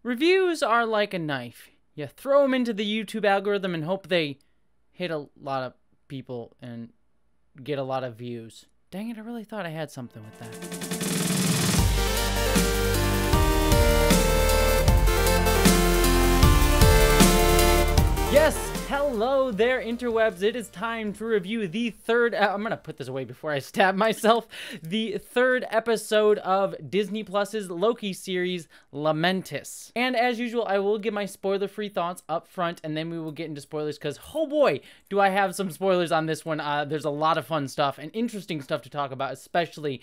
Reviews are like a knife. You throw them into the YouTube algorithm and hope they hit a lot of people and get a lot of views. Dang it, I really thought I had something with that. Yes, hello there, interwebs. It is time to review the third... I'm going to put this away before I stab myself. The third episode of Disney Plus's Loki series, Lamentis. And as usual, I will give my spoiler-free thoughts up front, and then we will get into spoilers, because, oh boy, do I have some spoilers on this one. There's a lot of fun stuff and interesting stuff to talk about, especially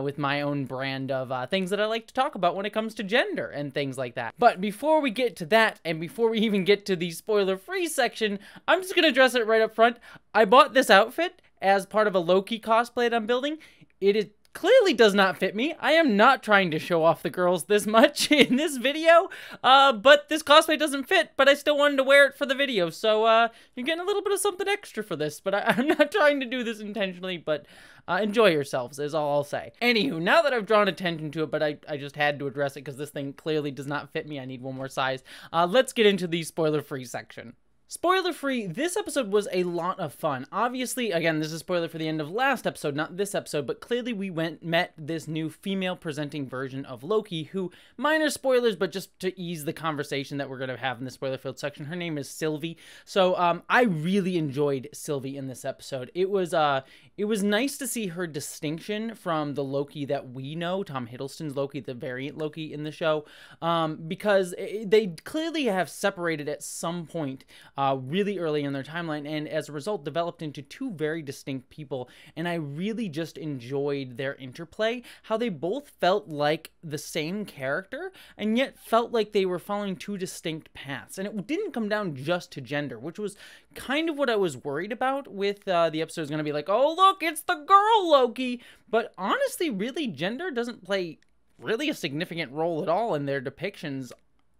with my own brand of things that I like to talk about when it comes to gender and things like that. But before we get to that, and before we even get to the spoiler-free section, I'm just going to address it right up front. I bought this outfit as part of a Loki cosplay that I'm building. It clearly does not fit me. I am not trying to show off the girls this much in this video, but this cosplay doesn't fit, but I still wanted to wear it for the video, so you're getting a little bit of something extra for this, but I'm not trying to do this intentionally, but enjoy yourselves is all I'll say. Anywho, now that I've drawn attention to it, but I just had to address it because this thing clearly does not fit me. I need one more size. Let's get into the spoiler-free section. Spoiler-free, this episode was a lot of fun. Obviously, again, this is spoiler for the end of last episode, not this episode, but clearly we met this new female-presenting version of Loki, who, minor spoilers, but just to ease the conversation that we're going to have in the spoiler-filled section, her name is Sylvie. So, I really enjoyed Sylvie in this episode. It was nice to see her distinction from the Loki that we know, Tom Hiddleston's Loki, the variant Loki in the show, because they clearly have separated at some point really early in their timeline, and as a result developed into two very distinct people, and I really just enjoyed their interplay, how they both felt like the same character, and yet felt like they were following two distinct paths, and it didn't come down just to gender, which was kind of what I was worried about with the episode. Is going to be like, oh look, it's the girl Loki, but honestly, really, gender doesn't play really a significant role at all in their depictions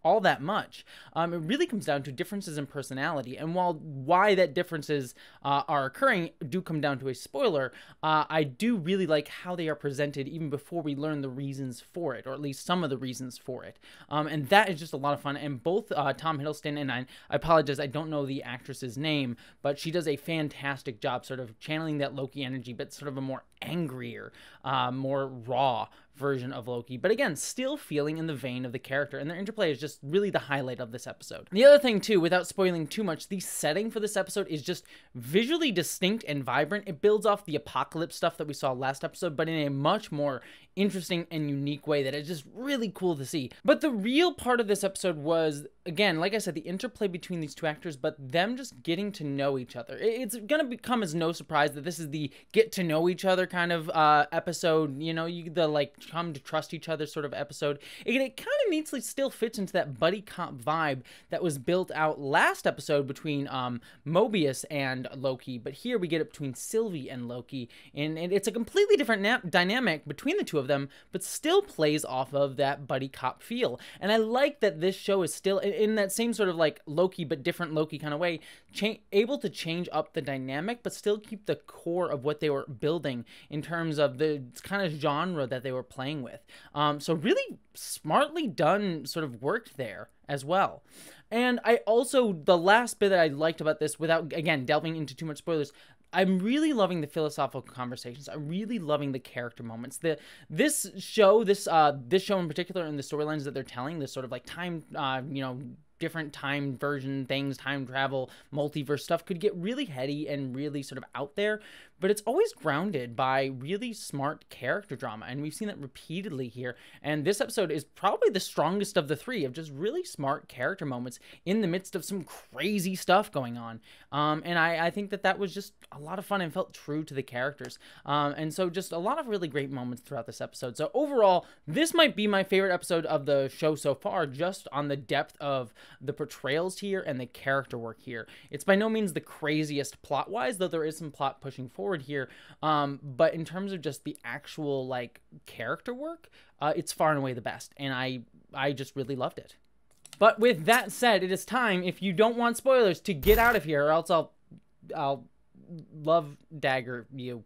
all that much. It really comes down to differences in personality, and while why that differences are occurring do come down to a spoiler, I do really like how they are presented even before we learn the reasons for it, or at least some of the reasons for it, and that is just a lot of fun. And both Tom Hiddleston, and I apologize, I don't know the actress's name, but she does a fantastic job sort of channeling that Loki energy, but sort of a more angrier, more raw version of Loki, but again, still feeling in the vein of the character, and their interplay is just really the highlight of this episode. The other thing too, without spoiling too much, the setting for this episode is just visually distinct and vibrant. It builds off the apocalypse stuff that we saw last episode, but in a much more interesting and unique way that is just really cool to see. But the real part of this episode was, again, like I said, the interplay between these two actors, but them just getting to know each other. It's gonna become as no surprise that this is the get to know each other kind of episode, you know, the like come to trust each other sort of episode. It kind of neatly still fits into that buddy cop vibe that was built out last episode between Mobius and Loki, but here we get it between Sylvie and Loki, and it's a completely different dynamic between the two of them, but still plays off of that buddy cop feel. And I like that this show is still in that same sort of like Loki but different Loki kind of way, able to change up the dynamic but still keep the core of what they were building in terms of the kind of genre that they were playing with. So really smartly done sort of worked there as well. And I also, the last bit that I liked about this, without again delving into too much spoilers, I'm really loving the philosophical conversations. I'm really loving the character moments. This show in particular, and the storylines that they're telling, this sort of like time, different time version things, time travel, multiverse stuff could get really heady and really sort of out there, but it's always grounded by really smart character drama, and we've seen that repeatedly here, and this episode is probably the strongest of the three of just really smart character moments in the midst of some crazy stuff going on, and I think that was just a lot of fun and felt true to the characters, and so just a lot of really great moments throughout this episode. So overall, this might be my favorite episode of the show so far, just on the depth of the portrayals here and the character work here. It's by no means the craziest plot-wise, though there is some plot pushing forward here, but in terms of just the actual like character work, it's far and away the best, and I just really loved it. But with that said, it is time, if you don't want spoilers, to get out of here, or else I'll love dagger you.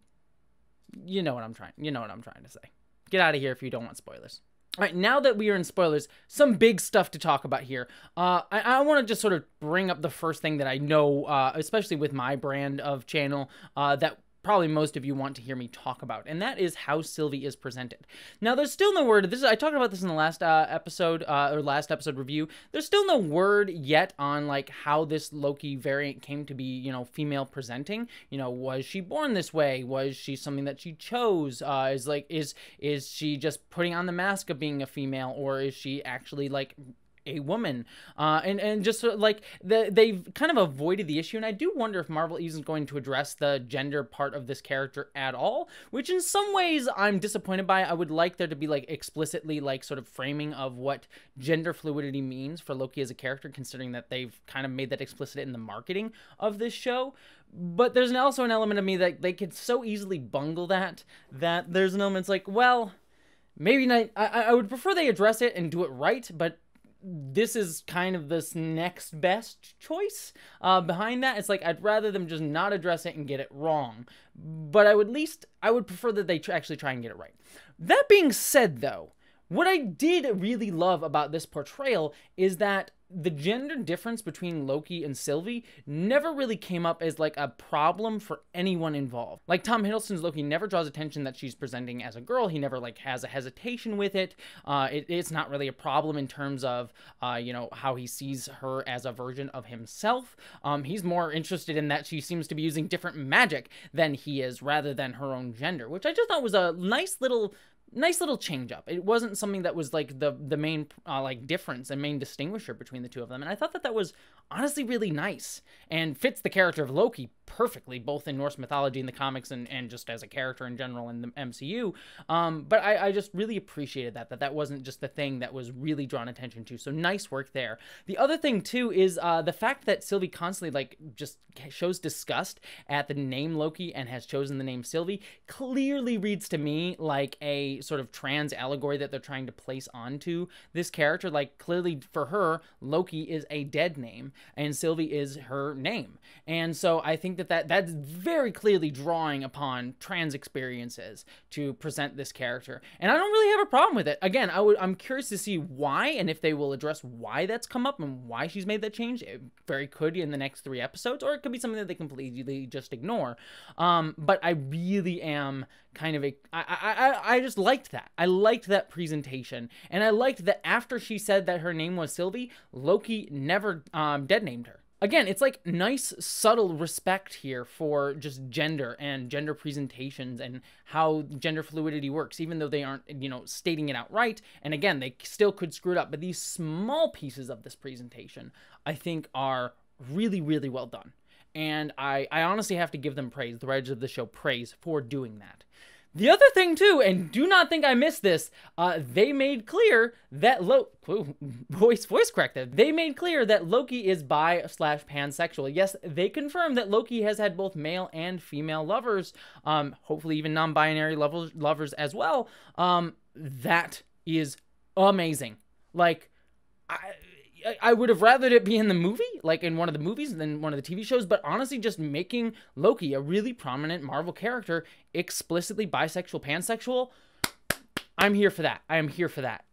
You know what I'm trying to say. Get out of here if you don't want spoilers. All right, now that we are in spoilers, some big stuff to talk about here. I want to just sort of bring up the first thing that I know, especially with my brand of channel, that probably most of you want to hear me talk about, and that is how Sylvie is presented. Now, there's still no word. I talked about this in the last episode, or last episode review. There's still no word yet on like how this Loki variant came to be, you know, female presenting. You know, was she born this way? Was she something that she chose? Is she just putting on the mask of being a female, or is she actually like a woman? And just like they've kind of avoided the issue, and I do wonder if Marvel isn't going to address the gender part of this character at all, which in some ways I'm disappointed by. I would like there to be like explicitly like sort of framing of what gender fluidity means for Loki as a character, considering that they've kind of made that explicit in the marketing of this show. But there's also an element of me that they could so easily bungle that there's an element, it's like, well, maybe not. I would prefer they address it and do it right, but this is kind of this next best choice behind that. It's like, I'd rather them just not address it and get it wrong, but I would prefer that they actually try and get it right. That being said, though, what I did really love about this portrayal is that the gender difference between Loki and Sylvie never really came up as like a problem for anyone involved. Like Tom Hiddleston's Loki never draws attention that she's presenting as a girl. He never like has a hesitation with it. It's not really a problem in terms of, you know, how he sees her as a version of himself. He's more interested in that she seems to be using different magic than he is, rather than her own gender, which I just thought was a nice little change up. It wasn't something that was like the main like difference and main distinguisher between the two of them, and I thought that was honestly really nice and fits the character of Loki perfectly, both in Norse mythology in the comics and just as a character in general in the MCU. But I just really appreciated that wasn't just the thing that was really drawn attention to, so nice work there. The other thing too is the fact that Sylvie constantly like just shows disgust at the name Loki and has chosen the name Sylvie clearly reads to me like a sort of trans allegory that they're trying to place onto this character. Like, clearly for her, Loki is a dead name and Sylvie is her name, and so I think that's very clearly drawing upon trans experiences to present this character, and I don't really have a problem with it. Again, I'm curious to see why, and if they will address why that's come up and why she's made that change. It very could in the next 3 episodes, or it could be something that they completely just ignore. But I really am kind of I just liked that. I liked that presentation, and I liked that after she said that her name was Sylvie, Loki never dead named her. Again, it's like nice, subtle respect here for just gender and gender presentations and how gender fluidity works, even though they aren't, you know, stating it outright. And again, they still could screw it up, but these small pieces of this presentation, I think, are really, really well done. And I honestly have to give them praise, the writers of the show praise, for doing that. The other thing too, and do not think I missed this, they made clear that voice corrected. They made clear that Loki is bi/pansexual. Yes, they confirmed that Loki has had both male and female lovers, hopefully even non-binary lovers as well. That is amazing. Like, I would have rathered it be in the movie, like in one of the movies than one of the TV shows, but honestly, just making Loki a really prominent Marvel character, explicitly bisexual, pansexual, I'm here for that. I am here for that.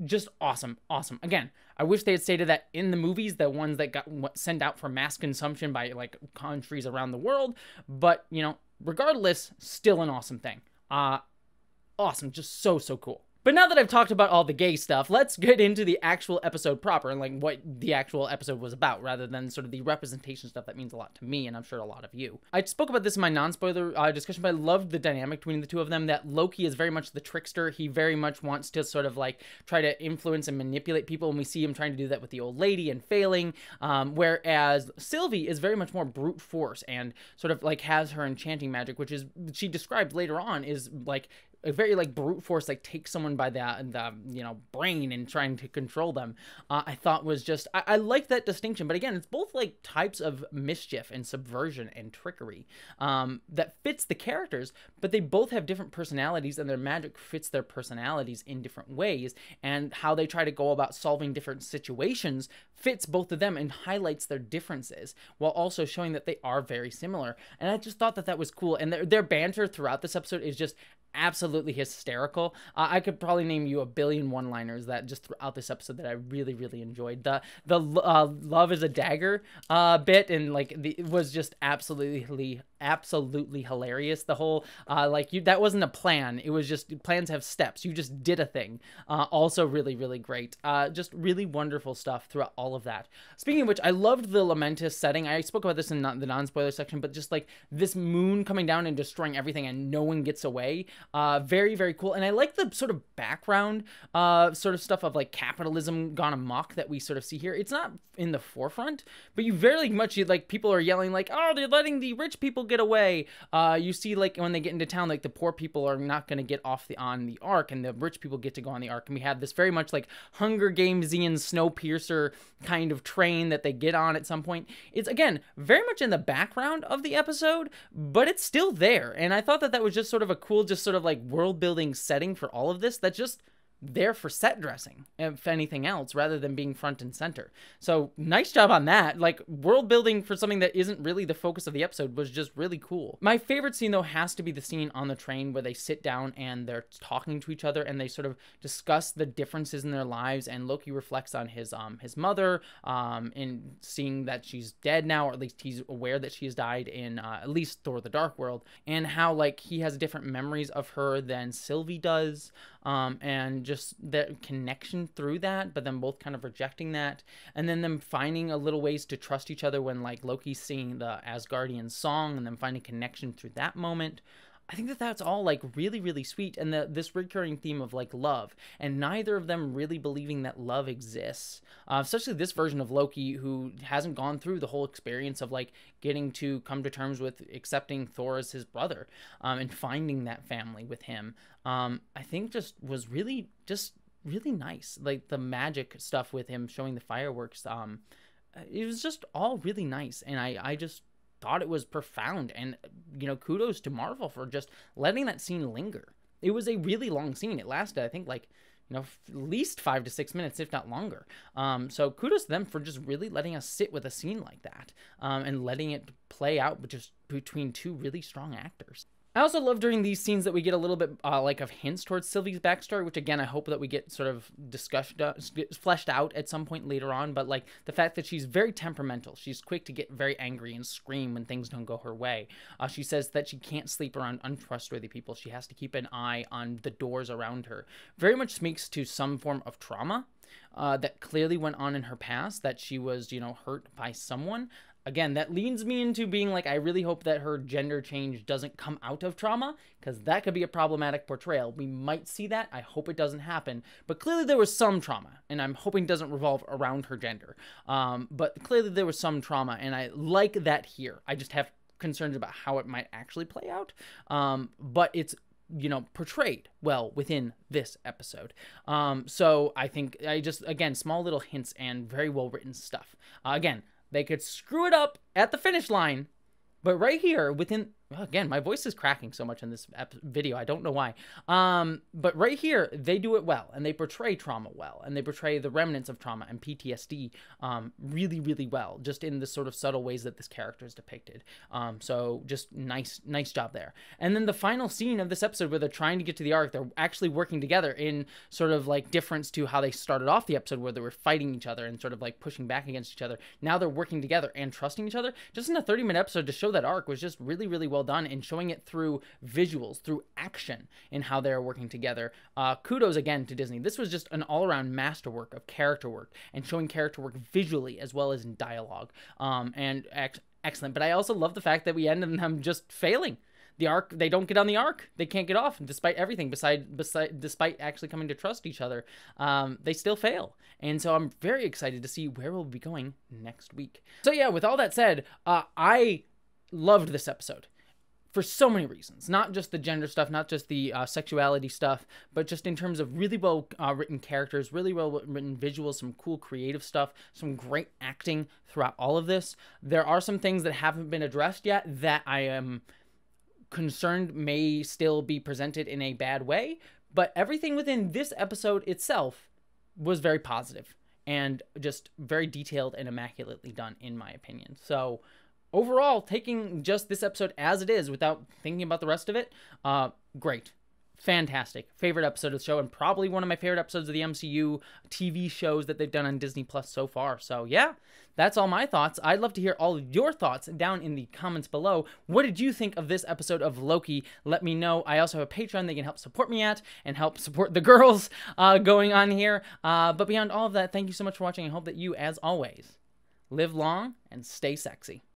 Just awesome. Awesome. Again, I wish they had stated that in the movies, the ones that got sent out for mass consumption by like countries around the world, but you know, regardless, still an awesome thing. Awesome. Just so cool. But now that I've talked about all the gay stuff, let's get into the actual episode proper and like what the actual episode was about, rather than sort of the representation stuff that means a lot to me, and I'm sure a lot of you. I spoke about this in my non-spoiler discussion, but I loved the dynamic between the two of them, that Loki is very much the trickster. He very much wants to sort of like try to influence and manipulate people, and we see him trying to do that with the old lady and failing, whereas Sylvie is very much more brute force and sort of like has her enchanting magic, which is, she described later on, is like a very like brute force, like take someone by the you know, brain and trying to control them. I thought was just, I like that distinction, but again, it's both like types of mischief and subversion and trickery that fits the characters, but they both have different personalities, and their magic fits their personalities in different ways, and how they try to go about solving different situations fits both of them and highlights their differences while also showing that they are very similar. And I just thought that that was cool. And their banter throughout this episode is just absolutely hysterical. I could probably name you a billion one-liners that just throughout this episode that I really, really enjoyed. The love is a dagger bit, and like it was just absolutely hilarious. The whole that wasn't a plan. It was just, plans have steps. You just did a thing. Also really, really great. Just really wonderful stuff throughout all of that. Speaking of which, I loved the Lamentis setting. I spoke about this in the non-spoiler section, but just like this moon coming down and destroying everything and no one gets away. Very, very cool. And I like the sort of background sort of stuff of like capitalism gone amok that we sort of see here. It's not in the forefront, but you very much, like, people are yelling like, oh, they're letting the rich people get away. You see, like, when they get into town, like, the poor people are not going to get off on the Ark, and the rich people get to go on the Ark. And we have this very much like Hunger Gamesian Snowpiercer kind of train that they get on at some point. It's, again, very much in the background of the episode, but it's still there. And I thought that that was just sort of a cool, just sort of like world building setting for all of this that's just there for set dressing, if anything else, rather than being front and center. So nice job on that. Like, world building for something that isn't really the focus of the episode was just really cool. My favorite scene, though, has to be the scene on the train where they sit down and they're talking to each other and they sort of discuss the differences in their lives, and Loki reflects on his mother, in seeing that she's dead now, or at least he's aware that she has died in at least Thor the Dark World, and how, like, he has different memories of her than Sylvie does, and just the connection through that, but then both kind of rejecting that, and then them finding a little ways to trust each other when, like, Loki's singing the Asgardian song, and then finding connection through that moment. I think that that's all, like, really, really sweet, and this recurring theme of, like, love, and neither of them really believing that love exists, especially this version of Loki, who hasn't gone through the whole experience of, like, getting to come to terms with accepting Thor as his brother, and finding that family with him. I think just was really nice. Like, the magic stuff with him showing the fireworks, it was just all really nice, and I just thought it was profound. And, you know, kudos to Marvel for just letting that scene linger. It was a really long scene. It lasted, I think, like, you know, at least 5 to 6 minutes, if not longer. So kudos to them for just really letting us sit with a scene like that, and letting it play out just between two really strong actors. I also love during these scenes that we get a little bit like of hints towards Sylvie's backstory, which, again, I hope that we get sort of fleshed out at some point later on. But, like, the fact that she's very temperamental, she's quick to get very angry and scream when things don't go her way. She says that she can't sleep around untrustworthy people. She has to keep an eye on the doors around her. Very much speaks to some form of trauma that clearly went on in her past, that she was, you know, hurt by someone. Again, that leads me into being like, I really hope that her gender change doesn't come out of trauma, because that could be a problematic portrayal. We might see that. I hope it doesn't happen. But clearly there was some trauma, and I'm hoping it doesn't revolve around her gender. But clearly there was some trauma, and I like that here. I just have concerns about how it might actually play out. But it's, you know, portrayed well within this episode. So I think again, small little hints and very well written stuff. Again, they could screw it up at the finish line, but right here within, again, my voice is cracking so much in this video. I don't know why. But right here, they do it well, and they portray trauma well, and they portray the remnants of trauma and PTSD really, really well, just in the sort of subtle ways that this character is depicted. So just nice job there. And then the final scene of this episode where they're trying to get to the Ark, they're actually working together in sort of like difference to how they started off the episode where they were fighting each other and sort of like pushing back against each other. Now they're working together and trusting each other. Just in a 30-minute episode to show that arc was just really, really well done, and showing it through visuals, through action, in how they're working together. Kudos again to Disney. This was just an all-around masterwork of character work, and showing character work visually as well as in dialogue. And excellent. But I also love the fact that we end in them just failing. The Ark, they don't get on the Ark. They can't get off, despite everything, despite actually coming to trust each other. They still fail. And so I'm very excited to see where we'll be going next week. So yeah, with all that said, I loved this episode for so many reasons. Not just the gender stuff, not just the sexuality stuff, but just in terms of really well written characters, really well written visuals, some cool creative stuff, some great acting throughout all of this. There are some things that haven't been addressed yet that I am concerned may still be presented in a bad way, but everything within this episode itself was very positive. and just very detailed and immaculately done, in my opinion. So overall, taking just this episode as it is without thinking about the rest of it, great. Fantastic. Favorite episode of the show, and probably one of my favorite episodes of the MCU TV shows that they've done on Disney Plus so far. So yeah, that's all my thoughts. I'd love to hear all of your thoughts down in the comments below. What did you think of this episode of Loki? Let me know. I also have a Patreon they can help support me at and help support the girls going on here. But beyond all of that, thank you so much for watching. I hope that you, as always, live long and stay sexy.